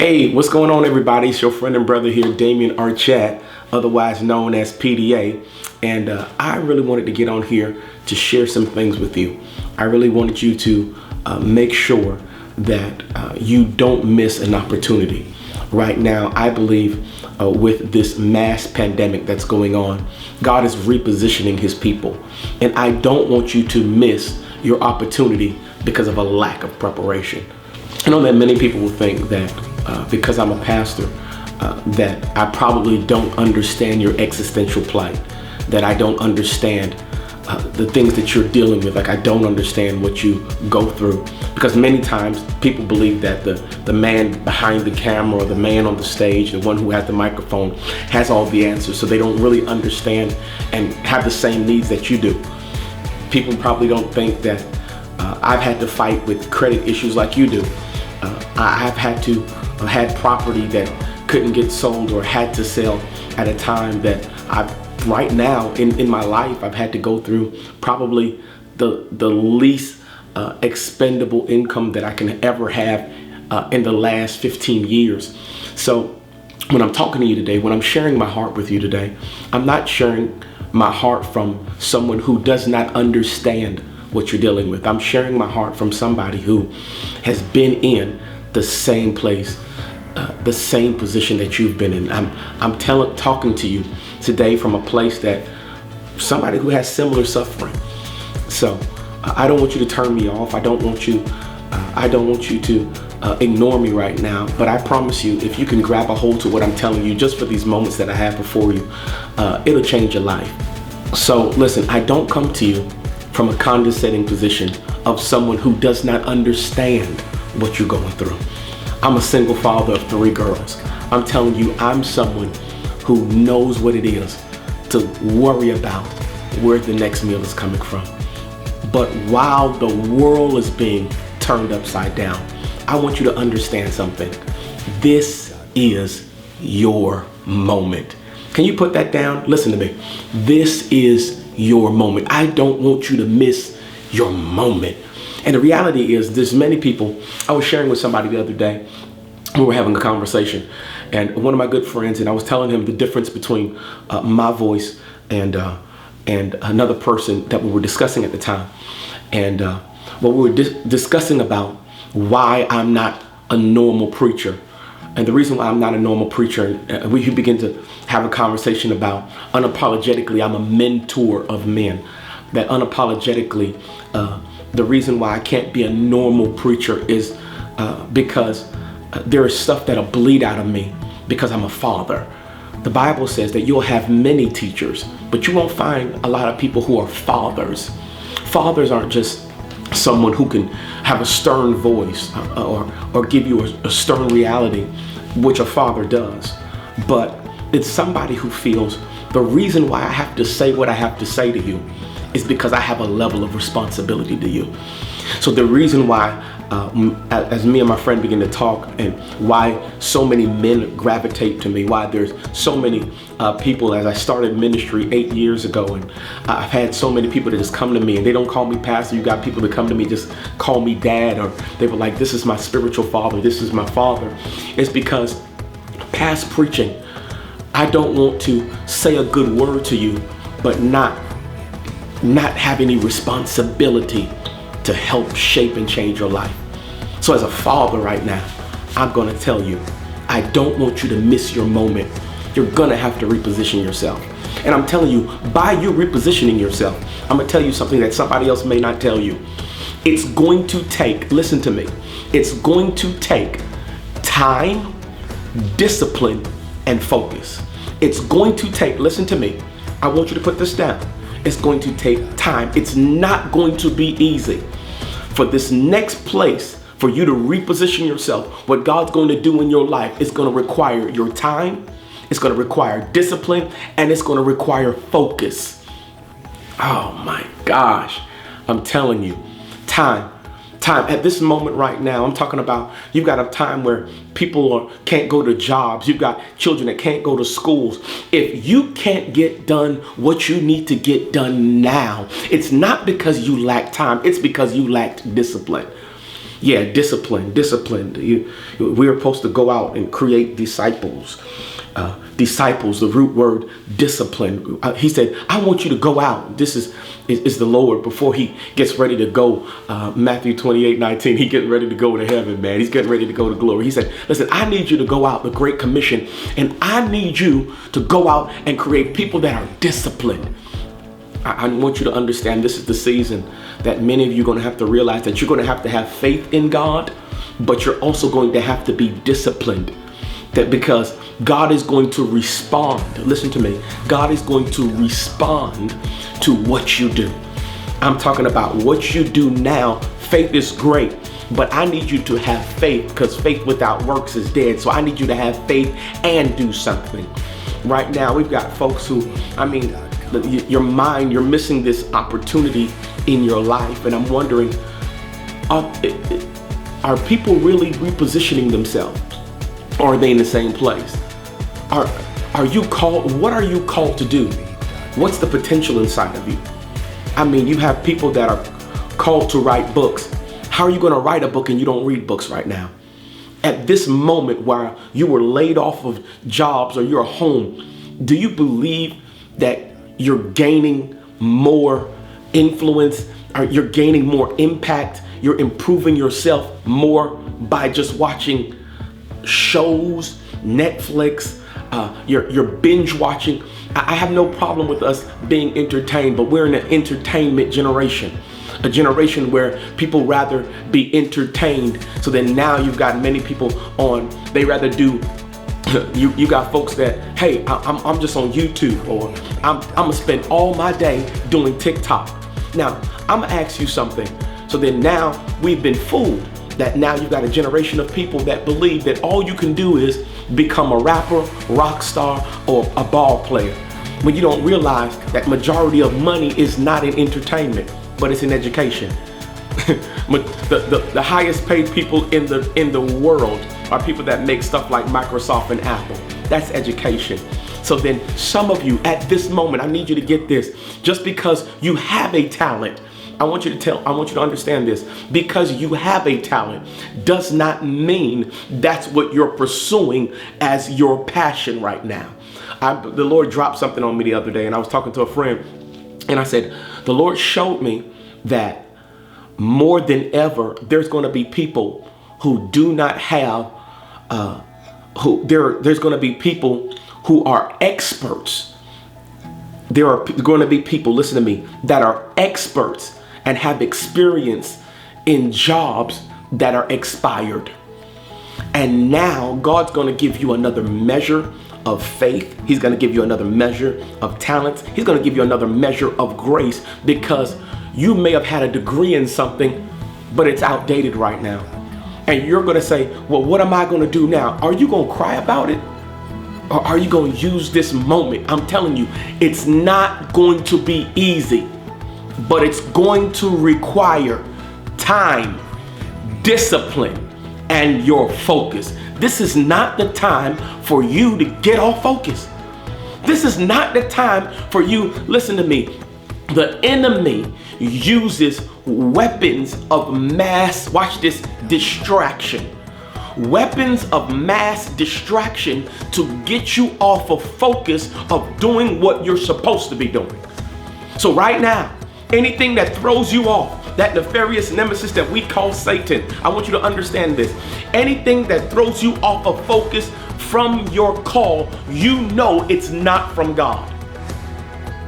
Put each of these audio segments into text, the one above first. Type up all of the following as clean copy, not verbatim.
Hey, what's going on, everybody? It's your friend and brother here, Damion Archat, otherwise known as PDA. And I really wanted to get on here to share some things with you. I really wanted you to make sure that you don't miss an opportunity. Right now, I believe with this mass pandemic that's going on, God is repositioning his people. And I don't want you to miss your opportunity because of a lack of preparation. I know that many people will think that because I'm a pastor, that I probably don't understand your existential plight, that I don't understand the things that you're dealing with, like I don't understand what you go through. Because many times people believe that the man behind the camera or the man on the stage, the one who has the microphone, has all the answers, so they don't really understand and have the same needs that you do. People probably don't think that I've had to fight with credit issues like you do. I've had property that couldn't get sold or had to sell at a time that right now in my life, I've had to go through probably the least expendable income that I can ever have in the last 15 years. So when I'm talking to you today, when I'm sharing my heart with you today, I'm not sharing my heart from someone who does not understand what you're dealing with. I'm sharing my heart from somebody who has been in the same place, the same position that you've been in. I'm talking to you today from a place that somebody who has similar suffering. So I don't want you to turn me off. I don't want you to ignore me right now. But I promise you, if you can grab a hold to what I'm telling you just for these moments that I have before you, it'll change your life. So listen, I don't come to you from a condescending position of someone who does not understand what you're going through. I'm a single father of 3 girls. I'm telling you, I'm someone who knows what it is to worry about where the next meal is coming from. But while the world is being turned upside down, I want you to understand something. This is your moment. Can you put that down? Listen to me. This is your moment. I don't want you to miss your moment. And the reality is, there's many people. I was sharing with somebody the other day. We were having a conversation, and one of my good friends, and I was telling him the difference between my voice and another person that we were discussing at the time. And we were discussing about why I'm not a normal preacher. And the reason why I'm not a normal preacher, we begin to have a conversation about unapologetically, I'm a mentor of men. That unapologetically, the reason why I can't be a normal preacher is because there is stuff that'll bleed out of me because I'm a father. The Bible says that you'll have many teachers, but you won't find a lot of people who are fathers. Fathers aren't just someone who can have a stern voice or give you a stern reality, which a father does. But it's somebody who feels the reason why I have to say what I have to say to you is because I have a level of responsibility to you. So the reason why, as me and my friend begin to talk, and why so many men gravitate to me, why there's so many people, as I started ministry 8 years ago, and I've had so many people that just come to me, and they don't call me pastor. You got people that come to me, just call me dad, or they were like, this is my spiritual father, this is my father. It's because past preaching, I don't want to say a good word to you, but not have any responsibility to help shape and change your life. So as a father right now, I'm going to tell you, I don't want you to miss your moment. You're going to have to reposition yourself. And I'm telling you, by you repositioning yourself, I'm going to tell you something that somebody else may not tell you. It's going to take, listen to me, it's going to take time, discipline, and focus. It's going to take, listen to me, I want you to put this down. It's going to take time. It's not going to be easy. For this next place, for you to reposition yourself, what God's going to do in your life is going to require your time, it's going to require discipline, and it's going to require focus. Oh my gosh, I'm telling you, time. At this moment right now, I'm talking about, you've got a time where people can't go to jobs. You've got children that can't go to schools. If you can't get done what you need to get done now, it's not because you lack time. It's because you lacked discipline. Yeah, disciplined. We're supposed to go out and create disciples. Disciples, the root word discipline. He said, I want you to go out. This is the Lord before he gets ready to go. Matthew 28:19, he getting ready to go to heaven, man. He's getting ready to go to glory. He said, listen, I need you to go out, the Great Commission, and I need you to go out and create people that are disciplined. I want you to understand this is the season that many of you are going to have to realize that you're going to have faith in God, but you're also going to have to be disciplined. That because God is going to respond. Listen to me. God is going to respond to what you do. I'm talking about what you do now. Faith is great, but I need you to have faith, because faith without works is dead. So I need you to have faith and do something. Right now, we've got folks who, your mind, you're missing this opportunity in your life. And I'm wondering, are people really repositioning themselves? Or are they in the same place? Are you called? What are you called to do? What's the potential inside of you? You have people that are called to write books. How are you going to write a book and you don't read books right now? At this moment while you were laid off of jobs or you're home, do you believe that you're gaining more influence, or you're gaining more impact, you're improving yourself more by just watching shows, Netflix, you're binge watching? I have no problem with us being entertained, but we're in an entertainment generation, a generation where people rather be entertained. So then now you've got many people on, they rather do, you got folks that, hey, I'm just on YouTube, or I'm gonna spend all my day doing TikTok. Now, I'm gonna ask you something. So then now we've been fooled that now you've got a generation of people that believe that all you can do is become a rapper, rock star, or a ball player. When you don't realize that majority of money is not in entertainment, but it's in education. The highest paid people in the world are people that make stuff like Microsoft and Apple. That's education. So then some of you at this moment, I need you to get this. Just because you have a talent, I want you to understand this. Because you have a talent does not mean that's what you're pursuing as your passion right now. The Lord dropped something on me the other day, and I was talking to a friend, and I said, the Lord showed me that more than ever, there's going to be people who do not have, there's going to be people who are experts. There are going to be people, listen to me, that are experts and have experience in jobs that are expired. And now God's going to give you another measure of faith. He's going to give you another measure of talents. He's going to give you another measure of grace, because you may have had a degree in something, but it's outdated right now. And you're going to say, well, what am I going to do now? Are you going to cry about it? Or are you going to use this moment? I'm telling you, it's not going to be easy, but it's going to require time, discipline, and your focus. This is not the time for you to get off focus. This is not the time for you, listen to me, the enemy uses weapons of mass, watch this, distraction. Weapons of mass distraction to get you off of focus of doing what you're supposed to be doing. So right now, anything that throws you off, that nefarious nemesis that we call Satan, I want you to understand this. Anything that throws you off of focus from your call, you know it's not from God.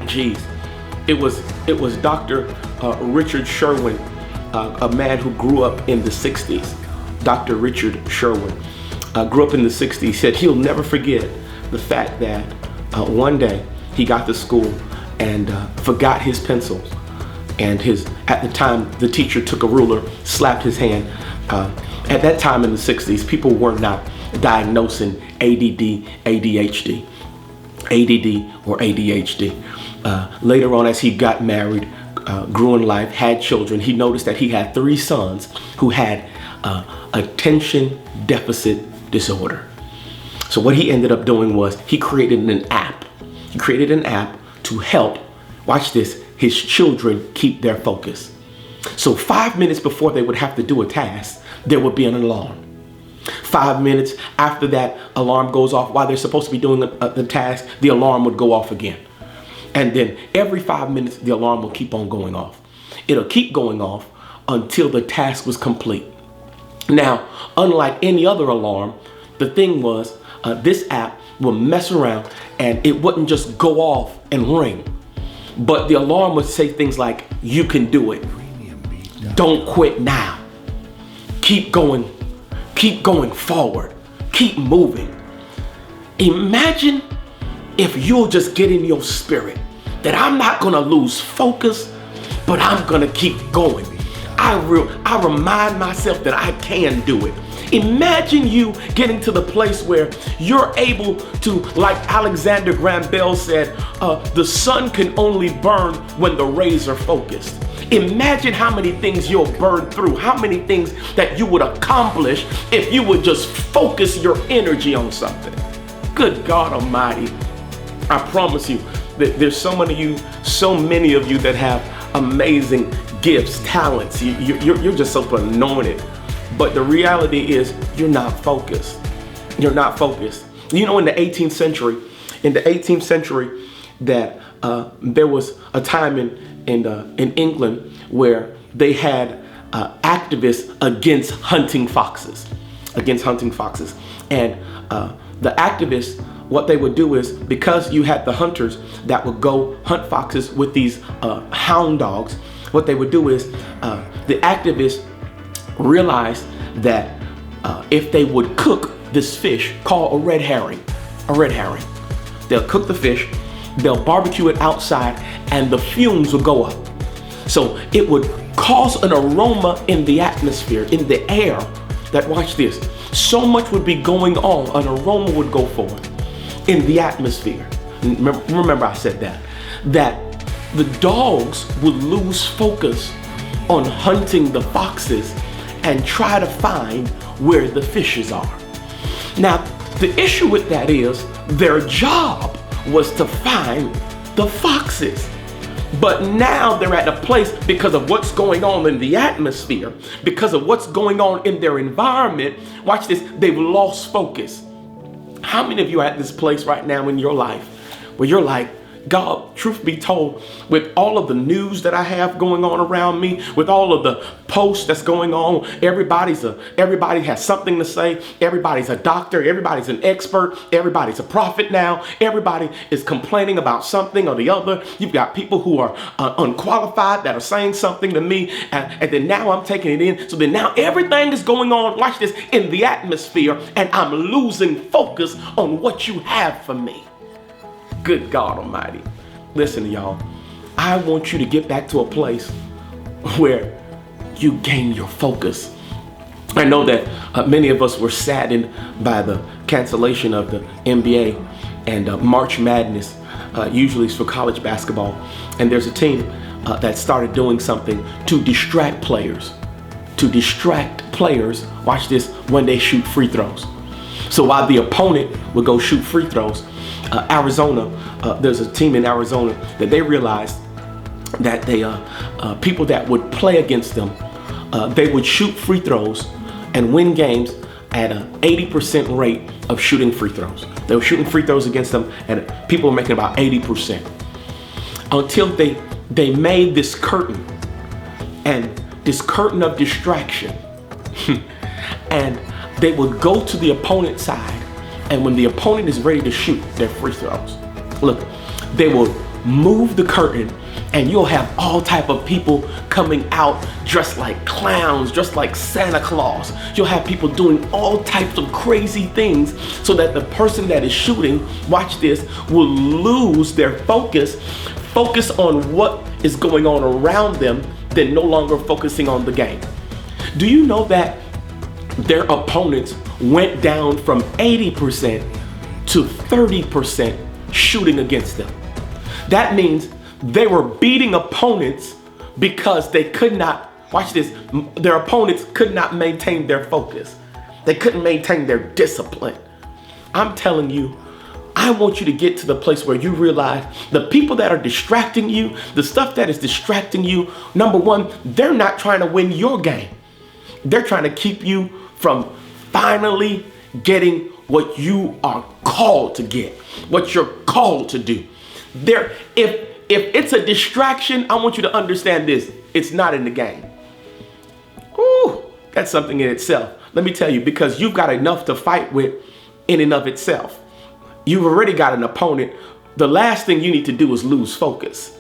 Jeez, it was Dr. Richard Sherwin, a man who grew up in the 60s. Dr. Richard Sherwin grew up in the 60s, said he'll never forget the fact that one day he got to school and forgot his pencils. And at the time, the teacher took a ruler, slapped his hand. At that time in the 60s, people were not diagnosing ADD, ADHD, or ADHD. Later on, as he got married, grew in life, had children, he noticed that he had 3 sons who had attention deficit disorder. So what he ended up doing was he created an app. He created an app to help, watch this, his children keep their focus. So 5 minutes before they would have to do a task, there would be an alarm. 5 minutes after that alarm goes off, while they're supposed to be doing the task, the alarm would go off again. And then every 5 minutes, the alarm will keep on going off. It'll keep going off until the task was complete. Now, unlike any other alarm, the thing was, this app will mess around and it wouldn't just go off and ring, but the alarm would say things like, you can do it. Don't quit now. Keep going forward. Keep moving. Imagine if you'll just get in your spirit that I'm not gonna lose focus, but I'm gonna keep going. I remind myself that I can do it. Imagine you getting to the place where you're able to, like Alexander Graham Bell said, the sun can only burn when the rays are focused. Imagine how many things you'll burn through, how many things that you would accomplish if you would just focus your energy on something. Good God Almighty. I promise you that there's so many of you that have amazing gifts, talents. You're just so anointed. But the reality is you're not focused. You're not focused. You know, in the 18th century, that there was a time in England where they had activists against hunting foxes. And the activists, what they would do is, because you had the hunters that would go hunt foxes with these hound dogs, what they would do is the activists realized that if they would cook this fish called a red herring, they'll cook the fish, they'll barbecue it outside, and the fumes will go up. So it would cause an aroma in the atmosphere, in the air, that, watch this, so much would be going on, an aroma would go forth in the atmosphere. Remember I said that the dogs would lose focus on hunting the foxes and try to find where the fishes are. Now, the issue with that is their job was to find the foxes. But now they're at a place, because of what's going on in the atmosphere, because of what's going on in their environment, watch this, they've lost focus. How many of you are at this place right now in your life where you're like, God, truth be told, with all of the news that I have going on around me, with all of the posts that's going on, everybody has something to say. Everybody's a doctor. Everybody's an expert. Everybody's a prophet now. Everybody is complaining about something or the other. You've got people who are unqualified that are saying something to me, and then now I'm taking it in. So then now everything is going on, watch this, in the atmosphere, and I'm losing focus on what you have for me. Good God Almighty. Listen, y'all, I want you to get back to a place where you gain your focus. I know that many of us were saddened by the cancellation of the NBA and March Madness, usually it's for college basketball. And there's a team that started doing something to distract players, watch this, when they shoot free throws. So while the opponent would go shoot free throws, Arizona, there's a team in Arizona that they realized that they people that would play against them, they would shoot free throws and win games at an 80% rate of shooting free throws. They were shooting free throws against them, and people were making about 80%. Until they made this curtain, and this curtain of distraction, and they would go to the opponent's side. And when the opponent is ready to shoot their free throws, look, they will move the curtain, and you'll have all type of people coming out dressed like clowns, dressed like Santa Claus. You'll have people doing all types of crazy things so that the person that is shooting, watch this, will lose their focus on what is going on around them, then no longer focusing on the game. Do you know that their opponents went down from 80% to 30% shooting against them? That means they were beating opponents because they could not, watch this, their opponents could not maintain their focus. They couldn't maintain their discipline. I'm telling you, I want you to get to the place where you realize the people that are distracting you, the stuff that is distracting you, number one, they're not trying to win your game. They're trying to keep you from finally getting what you are called to get, what you're called to do. If it's a distraction, I want you to understand this. It's not in the game. Ooh, that's something in itself. Let me tell you, because you've got enough to fight with in and of itself. You've already got an opponent. The last thing you need to do is lose focus.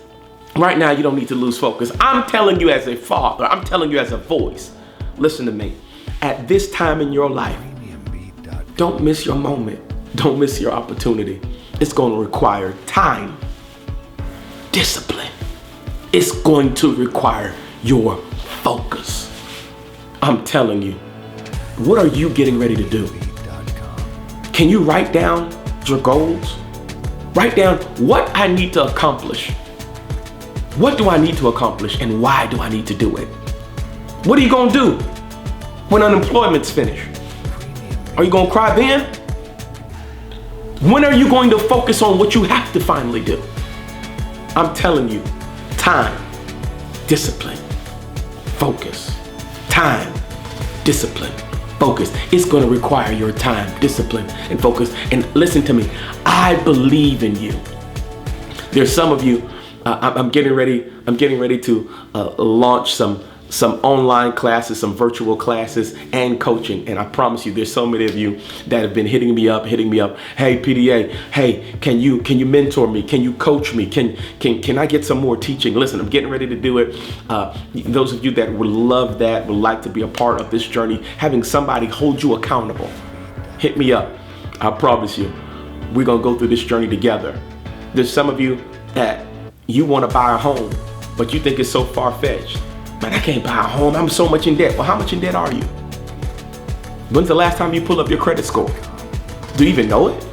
Right now, you don't need to lose focus. I'm telling you as a father, I'm telling you as a voice, listen to me. At this time in your life, don't miss your moment. Don't miss your opportunity. It's going to require time, discipline. It's going to require your focus. I'm telling you, what are you getting ready to do? Can you write down your goals? Write down what I need to accomplish. What do I need to accomplish and why do I need to do it? What are you going to do when unemployment's finished? Are you going to cry then? When are you going to focus on what you have to finally do? I'm telling you, time, discipline, focus. Time, discipline, focus. It's going to require your time, discipline, and focus. And listen to me, I believe in you. There's some of you, I'm getting ready to launch some online classes, some virtual classes and coaching. And I promise you, there's so many of you that have been hitting me up. Hey, PDA, hey, can you mentor me? Can you coach me? Can I get some more teaching? Listen, I'm getting ready to do it. Those of you that would love that, would like to be a part of this journey, having somebody hold you accountable, hit me up. I promise you, we're going to go through this journey together. There's some of you that you want to buy a home, but you think it's so far-fetched. Man, I can't buy a home. I'm so much in debt. Well, how much in debt are you? When's the last time you pulled up your credit score? Do you even know it?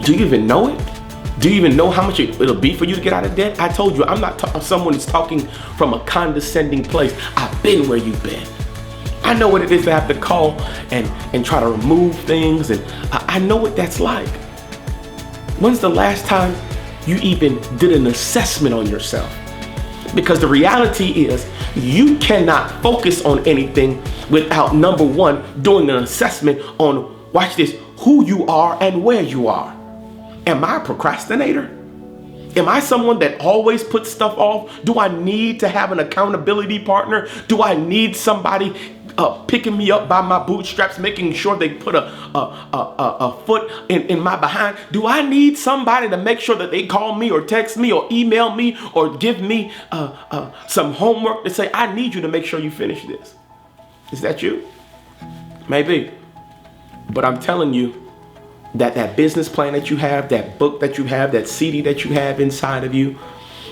Do you even know it? Do you even know how much it'll be for you to get out of debt? I told you, I'm not someone who's talking from a condescending place. I've been where you've been. I know what it is to have to call and try to remove things. And I know what that's like. When's the last time you even did an assessment on yourself? Because the reality is you cannot focus on anything without, number one, doing an assessment on, watch this, who you are and where you are. Am I a procrastinator? Am I someone that always puts stuff off? Do I need to have an accountability partner? Do I need somebody picking me up by my bootstraps, making sure they put a foot in my behind? Do I need somebody to make sure that they call me or text me or email me or give me some homework to say, I need you to make sure you finish this? Is that you? Maybe. But I'm telling you that business plan that you have, that book that you have, that CD that you have inside of you,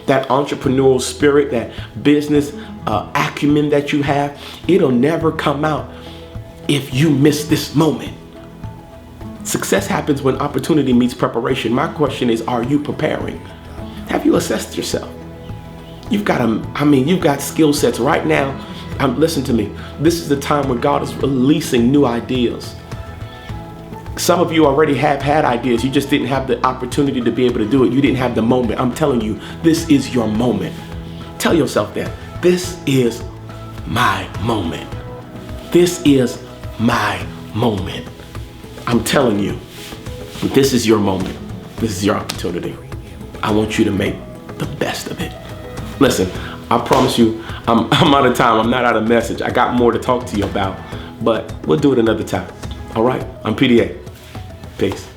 that entrepreneurial spirit, that business acumen that you have, it'll never come out if you miss this moment. Success happens when opportunity meets preparation. My question is, are you preparing? Have you assessed yourself? You've got skill sets right now. Listen to me. This is the time when God is releasing new ideas. Some of you already have had ideas. You just didn't have the opportunity to be able to do it. You didn't have the moment. I'm telling you, this is your moment. Tell yourself that. This is my moment. This is my moment. I'm telling you, this is your moment. This is your opportunity. I want you to make the best of it. Listen, I promise you, I'm out of time. I'm not out of message. I got more to talk to you about, but we'll do it another time. All right? I'm PDA. Peace.